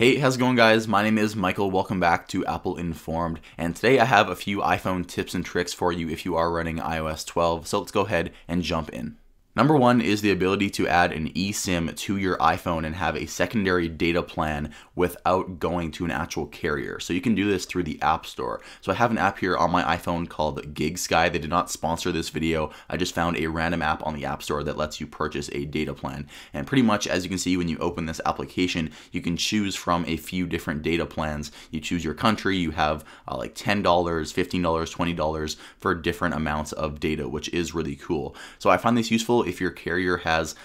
Hey, how's it going, guys? My name is Michael. Welcome back to Apple Informed, and today I have a few iPhone tips and tricks for you if you are running iOS 12, so let's go ahead and jump in. Number one is the ability to add an eSIM to your iPhone and have a secondary data plan without going to an actual carrier. So you can do this through the App Store. So I have an app here on my iPhone called GigSky. They did not sponsor this video. I just found a random app on the App Store that lets you purchase a data plan. And pretty much, as you can see when you open this application, you can choose from a few different data plans. You choose your country, you have like $10, $15, $20 for different amounts of data, which is really cool. So I find this useful. If your carrier has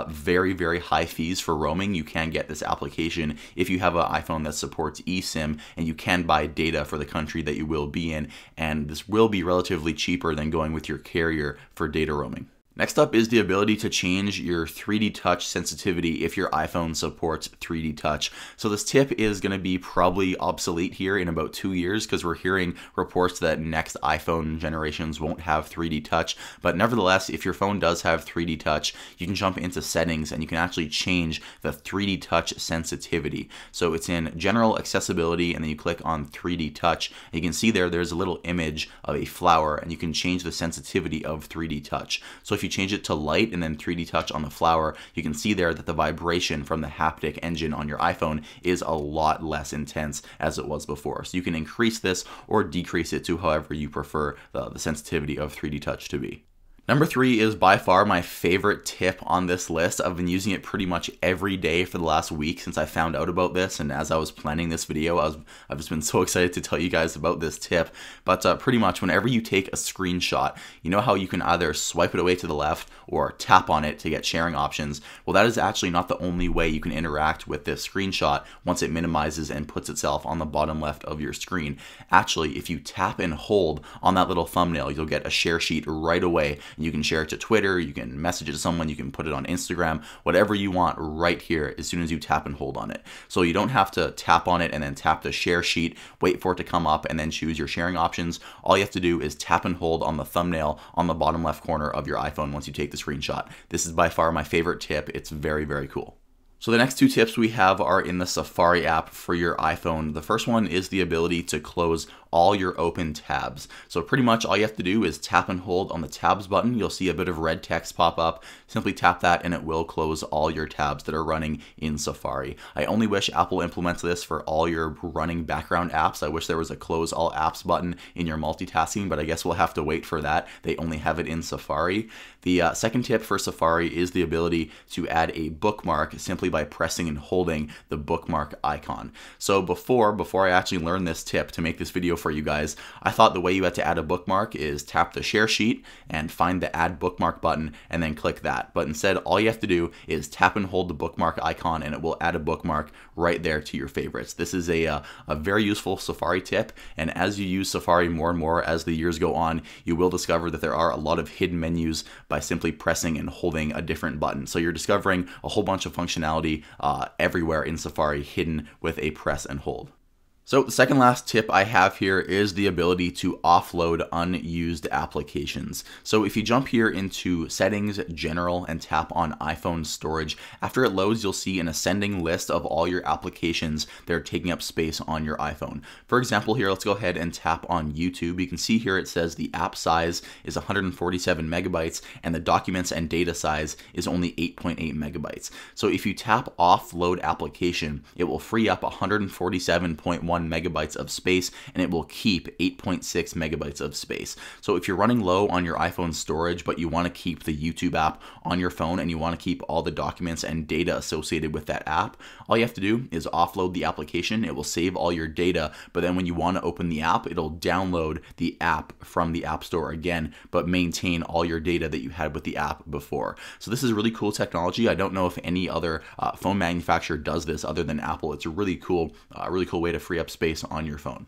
very high fees for roaming, you can get this application if you have an iPhone that supports eSIM, and you can buy data for the country that you will be in, and this will be relatively cheaper than going with your carrier for data roaming. Next up is the ability to change your 3D touch sensitivity if your iPhone supports 3D touch. So this tip is going to be probably obsolete here in about 2 years because we're hearing reports that next iPhone generations won't have 3D touch. But nevertheless, if your phone does have 3D touch, you can jump into settings and you can actually change the 3D touch sensitivity. So it's in general accessibility, and then you click on 3D touch. And you can see there's a little image of a flower, and you can change the sensitivity of 3D touch. So if you change it to light and then 3D touch on the flower, you can see there that the vibration from the haptic engine on your iPhone is a lot less intense as it was before. So you can increase this or decrease it to however you prefer the sensitivity of 3D touch to be. Number three is by far my favorite tip on this list. I've been using it pretty much every day for the last week since I found out about this, and as I was planning this video, I've just been so excited to tell you guys about this tip. But pretty much whenever you take a screenshot, you know how you can either swipe it away to the left or tap on it to get sharing options? Well, that is actually not the only way you can interact with this screenshot once it minimizes and puts itself on the bottom left of your screen. Actually, if you tap and hold on that little thumbnail, you'll get a share sheet right away. You can share it to Twitter, you can message it to someone, you can put it on Instagram, whatever you want right here as soon as you tap and hold on it. So you don't have to tap on it and then tap the share sheet, wait for it to come up, and then choose your sharing options. All you have to do is tap and hold on the thumbnail on the bottom left corner of your iPhone once you take the screenshot. This is by far my favorite tip. It's very cool. So the next two tips we have are in the Safari app for your iPhone. The first one is the ability to close all your open tabs. So pretty much all you have to do is tap and hold on the tabs button. You'll see a bit of red text pop up. Simply tap that and it will close all your tabs that are running in Safari. I only wish Apple implements this for all your running background apps. I wish there was a close all apps button in your multitasking, but I guess we'll have to wait for that. They only have it in Safari. The second tip for Safari is the ability to add a bookmark simply by pressing and holding the bookmark icon. So before I actually learned this tip to make this video for you guys, I thought the way you had to add a bookmark is tap the share sheet and find the add bookmark button and then click that. But instead, all you have to do is tap and hold the bookmark icon and it will add a bookmark right there to your favorites. This is a very useful Safari tip, and as you use Safari more and more as the years go on, you will discover that there are a lot of hidden menus by simply pressing and holding a different button. So you're discovering a whole bunch of functionality everywhere in Safari hidden with a press and hold. So the second last tip I have here is the ability to offload unused applications. So if you jump here into Settings, General, and tap on iPhone Storage, after it loads, you'll see an ascending list of all your applications that are taking up space on your iPhone. For example, here, let's go ahead and tap on YouTube. You can see here it says the app size is 147 megabytes and the documents and data size is only 8.8 megabytes. So if you tap Offload Application, it will free up 147.1 megabytes of space, and it will keep 8.6 megabytes of space. So if you're running low on your iPhone storage, but you want to keep the YouTube app on your phone and you want to keep all the documents and data associated with that app, all you have to do is offload the application. It will save all your data, but then when you want to open the app, it'll download the app from the App Store again, but maintain all your data that you had with the app before. So this is really cool technology. I don't know if any other phone manufacturer does this other than Apple. It's a really cool way to free up space on your phone.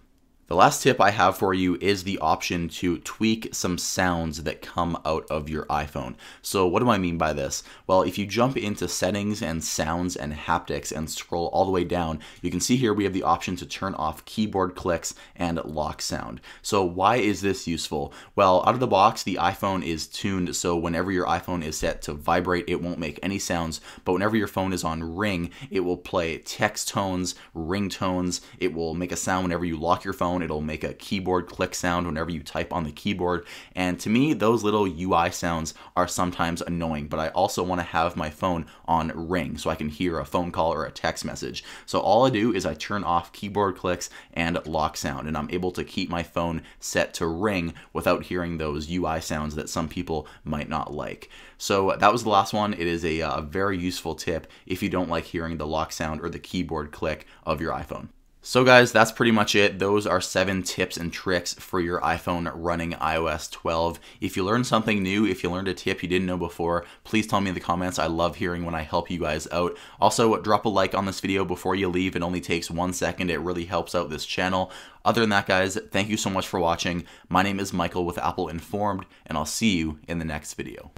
The last tip I have for you is the option to tweak some sounds that come out of your iPhone. So what do I mean by this? Well, if you jump into settings and sounds and haptics and scroll all the way down, you can see here we have the option to turn off keyboard clicks and lock sound. So why is this useful? Well, out of the box, the iPhone is tuned so whenever your iPhone is set to vibrate, it won't make any sounds, but whenever your phone is on ring, it will play text tones, ringtones, it will make a sound whenever you lock your phone. It'll make a keyboard click sound whenever you type on the keyboard. And to me, those little UI sounds are sometimes annoying, but I also want to have my phone on ring so I can hear a phone call or a text message. So all I do is I turn off keyboard clicks and lock sound, and I'm able to keep my phone set to ring without hearing those UI sounds that some people might not like. So that was the last one. It is a very useful tip if you don't like hearing the lock sound or the keyboard click of your iPhone. So guys, that's pretty much it. Those are 7 tips and tricks for your iPhone running iOS 12. If you learned something new, if you learned a tip you didn't know before, please tell me in the comments. I love hearing when I help you guys out. Also, drop a like on this video before you leave. It only takes 1 second. It really helps out this channel. Other than that, guys, thank you so much for watching. My name is Michael with Apple Informed, and I'll see you in the next video.